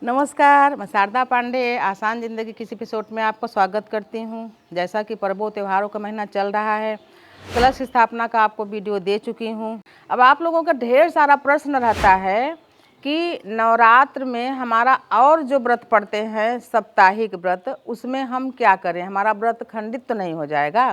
नमस्कार, मैं शारदा पांडे आसान ज़िंदगी की इस एपिसोड में आपका स्वागत करती हूं। जैसा कि पर्वों त्योहारों का महीना चल रहा है, कलश स्थापना का आपको वीडियो दे चुकी हूं। अब आप लोगों का ढेर सारा प्रश्न रहता है कि नवरात्र में हमारा और जो व्रत पड़ते हैं साप्ताहिक व्रत, उसमें हम क्या करें, हमारा व्रत खंडित तो नहीं हो जाएगा।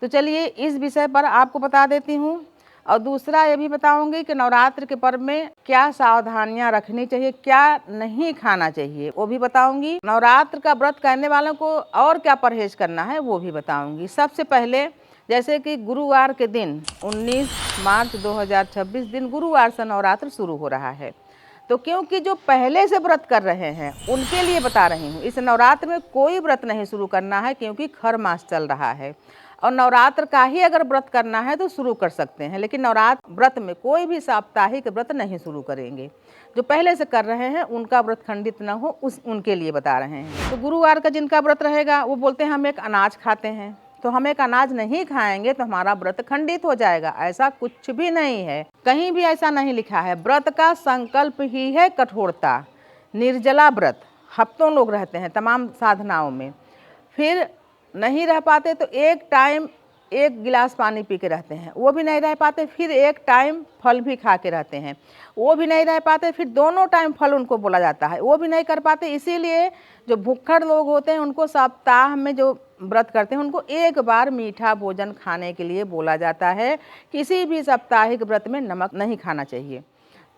तो चलिए इस विषय पर आपको बता देती हूँ। और दूसरा ये भी बताऊंगी कि नवरात्र के पर्व में क्या सावधानियां रखनी चाहिए, क्या नहीं खाना चाहिए, वो भी बताऊंगी। नवरात्र का व्रत करने वालों को और क्या परहेज करना है वो भी बताऊंगी। सबसे पहले जैसे कि गुरुवार के दिन 19 मार्च 2026 दिन गुरुवार से नवरात्र शुरू हो रहा है। तो क्योंकि जो पहले से व्रत कर रहे हैं उनके लिए बता रही हूँ, इस नवरात्र में कोई व्रत नहीं शुरू करना है क्योंकि खर मास चल रहा है। और नवरात्र का ही अगर व्रत करना है तो शुरू कर सकते हैं, लेकिन नवरात्र व्रत में कोई भी साप्ताहिक व्रत नहीं शुरू करेंगे। जो पहले से कर रहे हैं उनका व्रत खंडित न हो उनके लिए बता रहे हैं। तो गुरुवार का जिनका व्रत रहेगा वो बोलते हैं हम एक अनाज खाते हैं, तो हम एक अनाज नहीं खाएंगे तो हमारा व्रत खंडित हो जाएगा। ऐसा कुछ भी नहीं है, कहीं भी ऐसा नहीं लिखा है। व्रत का संकल्प ही है कठोरता। निर्जला व्रत हफ्तों लोग रहते हैं तमाम साधनाओं में, फिर नहीं रह पाते तो एक टाइम एक गिलास पानी पी के रहते हैं, वो भी नहीं रह पाते, फिर एक टाइम फल भी खा के रहते हैं, वो भी नहीं रह पाते, फिर दोनों टाइम फल उनको बोला जाता है, वो भी नहीं कर पाते। इसीलिए जो भुक्खड़ लोग होते हैं उनको सप्ताह में जो व्रत करते हैं उनको एक बार मीठा भोजन खाने के लिए बोला जाता है। किसी भी साप्ताहिक व्रत में नमक नहीं खाना चाहिए।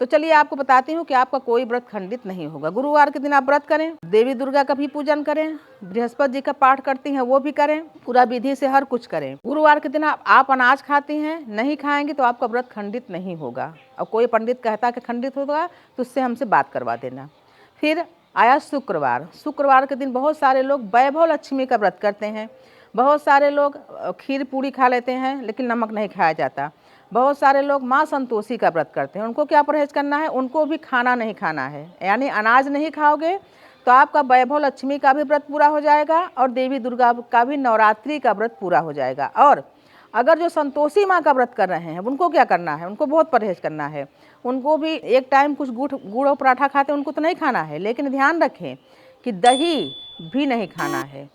तो चलिए आपको बताती हूँ कि आपका कोई व्रत खंडित नहीं होगा। गुरुवार के दिन आप व्रत करें, देवी दुर्गा का भी पूजन करें, बृहस्पति जी का पाठ करती हैं वो भी करें, पूरा विधि से हर कुछ करें। गुरुवार के दिन आप अनाज खाती हैं, नहीं खाएंगे तो आपका व्रत खंडित नहीं होगा। और कोई पंडित कहता है कि खंडित होगा तो उससे हमसे बात करवा देना। फिर आया शुक्रवार। शुक्रवार के दिन बहुत सारे लोग वैभव लक्ष्मी का व्रत करते हैं। बहुत सारे लोग खीर पूड़ी खा लेते हैं लेकिन नमक नहीं खाया जाता। बहुत सारे लोग माँ संतोषी का व्रत करते हैं, उनको क्या परहेज करना है, उनको भी खाना नहीं खाना है, यानी अनाज नहीं खाओगे तो आपका वैभव लक्ष्मी का भी व्रत पूरा हो जाएगा और देवी दुर्गा का भी नवरात्रि का व्रत पूरा हो जाएगा। और अगर जो संतोषी माँ का व्रत कर रहे हैं उनको क्या करना है, उनको बहुत परहेज करना है। उनको भी एक टाइम कुछ गुड़ और पराठा खाते हैं, उनको तो नहीं खाना है, लेकिन ध्यान रखें कि दही भी नहीं खाना है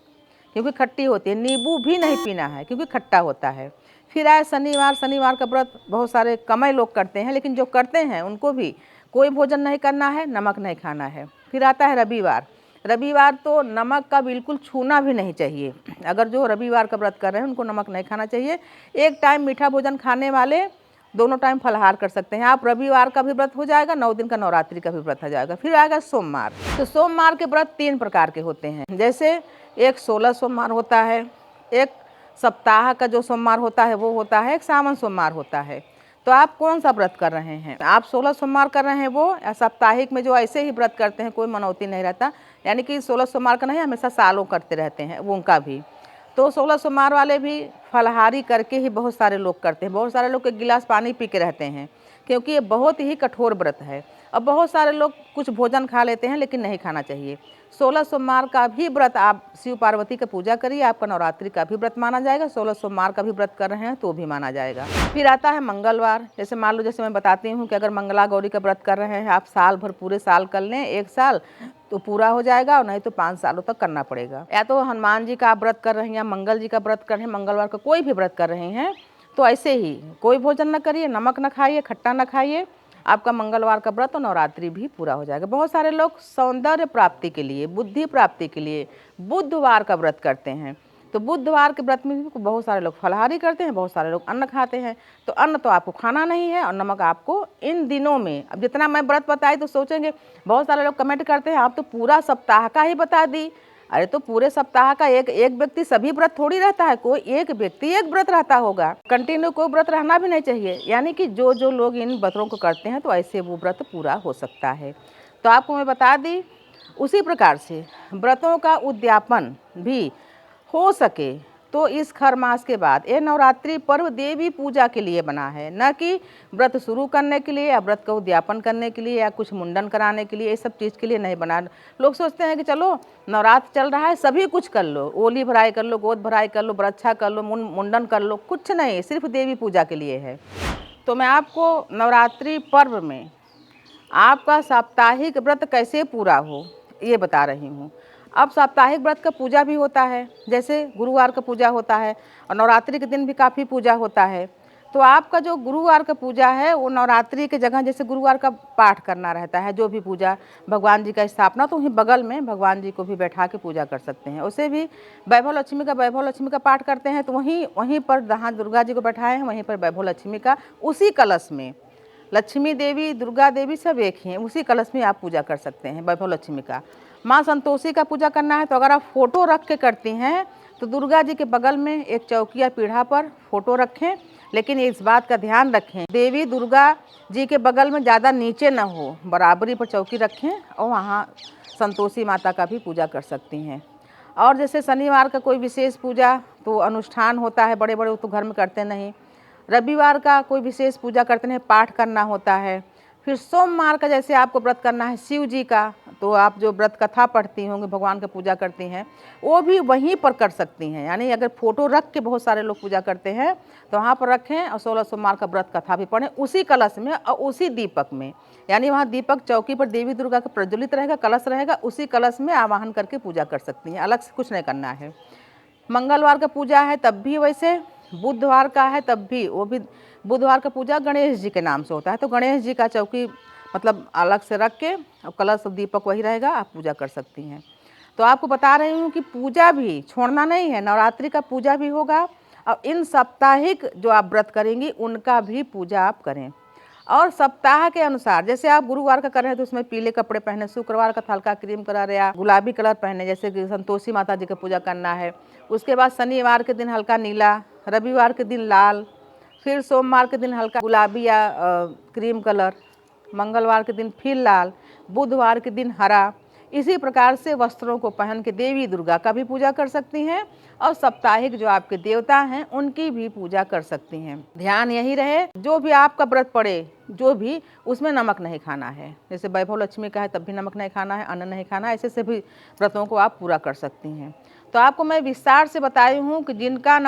क्योंकि खट्टी होती है, नींबू भी नहीं पीना है क्योंकि खट्टा होता है। फिर आए शनिवार। शनिवार का व्रत बहुत सारे कमय लोग करते हैं, लेकिन जो करते हैं उनको भी कोई भोजन नहीं करना है, नमक नहीं खाना है। फिर आता है रविवार। रविवार तो नमक का बिल्कुल छूना भी नहीं चाहिए। अगर जो रविवार का व्रत कर रहे हैं उनको नमक नहीं खाना चाहिए। एक टाइम मीठा भोजन खाने वाले दोनों टाइम फलाहार कर सकते हैं। आप रविवार का भी व्रत हो जाएगा, 9 दिन का नवरात्रि का भी व्रत हो जाएगा। फिर आएगा सोमवार। तो सोमवार के व्रत 3 प्रकार के होते हैं, जैसे एक 16 सोमवार होता है, एक सप्ताह का जो सोमवार होता है वो होता है, एक सावन सोमवार होता है। तो आप कौन सा व्रत कर रहे हैं, आप 16 सोमवार कर रहे हैं वो, या साप्ताहिक में जो ऐसे ही व्रत करते हैं कोई मनौती नहीं रहता, यानी कि 16 सोमवार का नहीं, हमेशा सालों करते रहते हैं वो, उनका भी। तो 16 सोमवार वाले भी फलाहारी करके ही बहुत सारे लोग करते हैं। बहुत सारे लोग एक गिलास पानी पी के रहते हैं क्योंकि ये बहुत ही कठोर व्रत है। अब बहुत सारे लोग कुछ भोजन खा लेते हैं लेकिन नहीं खाना चाहिए। 16 सोमवार का भी व्रत आप शिव पार्वती का पूजा करिए, आपका नवरात्रि का भी व्रत माना जाएगा। 16 सोमवार का भी व्रत कर रहे हैं तो भी माना जाएगा। फिर आता है मंगलवार। जैसे मान लो, जैसे मैं बताती हूँ कि अगर मंगला गौरी का व्रत कर रहे हैं आप, साल भर पूरे साल कर लें, 1 साल तो पूरा हो जाएगा, और नहीं तो 5 सालों तक करना पड़ेगा। या तो हनुमान जी का आप व्रत कर रहे हैं या मंगल जी का व्रत कर रहे हैं, मंगलवार का कोई भी व्रत कर रहे हैं तो ऐसे ही कोई भोजन न करिए, नमक न खाइए, खट्टा न खाइए, आपका मंगलवार का व्रत और नवरात्रि भी पूरा हो जाएगा। बहुत सारे लोग सौंदर्य प्राप्ति के लिए, बुद्धि प्राप्ति के लिए बुधवार का व्रत करते हैं। तो बुधवार के व्रत में भी बहुत सारे लोग फलाहारी करते हैं, बहुत सारे लोग अन्न खाते हैं। तो अन्न तो आपको खाना नहीं है और नमक आपको इन दिनों में, अब जितना मैं व्रत बताई तो सोचेंगे, बहुत सारे लोग कमेंट करते हैं आप तो पूरा सप्ताह का ही बता दी। अरे तो पूरे सप्ताह का एक व्यक्ति सभी व्रत थोड़ी रहता है, कोई एक व्यक्ति एक व्रत रहता होगा, कंटिन्यू कोई व्रत रहना भी नहीं चाहिए। यानी कि जो जो लोग इन व्रतों को करते हैं तो ऐसे वो व्रत पूरा हो सकता है। तो आपको मैं बता दी, उसी प्रकार से व्रतों का उद्यापन भी हो सके तो इस खर मास के बाद ये नवरात्रि पर्व देवी पूजा के लिए बना है, न कि व्रत शुरू करने के लिए या व्रत का उद्यापन करने के लिए या कुछ मुंडन कराने के लिए, ये सब चीज़ के लिए नहीं बना। लोग सोचते हैं कि चलो नवरात्र चल रहा है सभी कुछ कर लो, ओली भराई कर लो, गोद भराई कर लो, बरच्छा कर लो, मुंडन कर लो, कुछ नहीं, सिर्फ देवी पूजा के लिए है। तो मैं आपको नवरात्रि पर्व में आपका साप्ताहिक व्रत कैसे पूरा हो ये बता रही हूँ। अब साप्ताहिक व्रत का पूजा भी होता है, जैसे गुरुवार का पूजा होता है और नवरात्रि के दिन भी काफ़ी पूजा होता है। तो आपका जो गुरुवार का पूजा है वो नवरात्रि के जगह जैसे गुरुवार का पाठ करना रहता है, जो भी पूजा भगवान जी का स्थापना, तो वहीं बगल में भगवान जी को भी बैठा के पूजा कर सकते हैं। उसे भी वैभव लक्ष्मी का पाठ करते हैं तो वहीं वहीं पर जहाँ दुर्गा जी को बैठाए हैं वहीं पर वैभव लक्ष्मी का, उसी कलश में लक्ष्मी देवी दुर्गा देवी सब एक ही हैं, उसी कलश में आप पूजा कर सकते हैं वैभव लक्ष्मी का। माँ संतोषी का पूजा करना है तो अगर आप फोटो रख के करती हैं तो दुर्गा जी के बगल में एक चौकी या पीढ़ा पर फोटो रखें, लेकिन इस बात का ध्यान रखें देवी दुर्गा जी के बगल में ज़्यादा नीचे न हो, बराबरी पर चौकी रखें और वहाँ संतोषी माता का भी पूजा कर सकती हैं। और जैसे शनिवार का कोई विशेष पूजा तो अनुष्ठान होता है, बड़े बड़े तो घर में करते नहीं। रविवार का कोई विशेष पूजा करते हैं, पाठ करना होता है। फिर सोमवार का जैसे आपको व्रत करना है शिव जी का, तो आप जो व्रत कथा पढ़ती होंगी, भगवान का पूजा करती हैं, वो भी वहीं पर कर सकती हैं। यानी अगर फोटो रख के बहुत सारे लोग पूजा करते हैं तो वहाँ पर रखें और 16 सोमवार का व्रत कथा भी पढ़ें उसी कलश में और उसी दीपक में। यानी वहाँ दीपक चौकी पर देवी दुर्गा का प्रज्वलित रहेगा, कलश रहेगा, उसी कलश में आवाहन करके पूजा कर सकती हैं, अलग से कुछ नहीं करना है। मंगलवार का पूजा है तब भी वैसे, बुधवार का है तब भी, वो भी बुधवार का पूजा गणेश जी के नाम से होता है, तो गणेश जी का चौकी मतलब अलग से रख के और कलश और दीपक वही रहेगा, आप पूजा कर सकती हैं। तो आपको बता रही हूँ कि पूजा भी छोड़ना नहीं है, नवरात्रि का पूजा भी होगा और इन साप्ताहिक जो आप व्रत करेंगी उनका भी पूजा आप करें। और सप्ताह के अनुसार जैसे आप गुरुवार का कर रहे हैं तो उसमें पीले कपड़े पहने, शुक्रवार का हल्का क्रीम कलर या गुलाबी कलर पहने, जैसे कि संतोषी माता जी का पूजा करना है। उसके बाद शनिवार के दिन हल्का नीला, रविवार के दिन लाल, फिर सोमवार के दिन हल्का गुलाबी या क्रीम कलर, मंगलवार के दिन फिर लाल, बुधवार के दिन हरा। इसी प्रकार से वस्त्रों को पहन के देवी दुर्गा का भी पूजा कर सकती हैं और साप्ताहिक जो आपके देवता हैं उनकी भी पूजा कर सकती हैं। ध्यान यही रहे जो भी आपका व्रत पड़े, जो भी उसमें नमक नहीं खाना है। जैसे वैभव लक्ष्मी का है तब भी नमक नहीं खाना है, अन्न नहीं खाना है, ऐसे से भी व्रतों को आप पूरा कर सकती हैं। तो आपको मैं विस्तार से बताई हूँ कि जिनका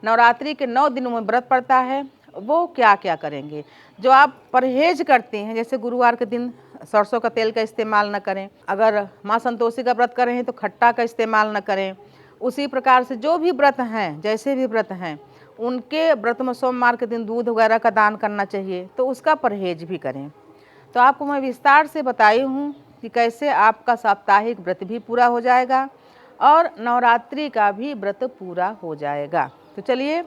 नवरात्रि के 9 दिनों में व्रत पड़ता है वो क्या क्या करेंगे। जो आप परहेज करती हैं, जैसे गुरुवार के दिन सरसों का तेल का इस्तेमाल न करें, अगर माँ संतोषी का व्रत कर रहे हैं तो खट्टा का इस्तेमाल न करें। उसी प्रकार से जो भी व्रत हैं, जैसे भी व्रत हैं, उनके व्रत में सोमवार के दिन दूध वगैरह का दान करना चाहिए, तो उसका परहेज भी करें। तो आपको मैं विस्तार से बताई हूँ कि कैसे आपका साप्ताहिक व्रत भी पूरा हो जाएगा और नवरात्रि का भी व्रत पूरा हो जाएगा। तो चलिए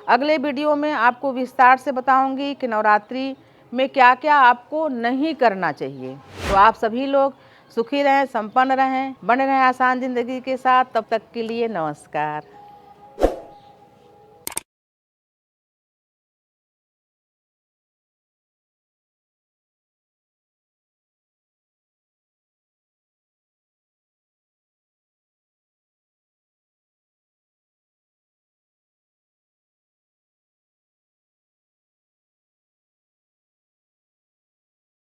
अगले वीडियो में आपको विस्तार से बताऊंगी कि नवरात्रि में क्या क्या आपको नहीं करना चाहिए। तो आप सभी लोग सुखी रहें, संपन्न रहें, बने रहें आसान ज़िंदगी के साथ। तब तक के लिए नमस्कार।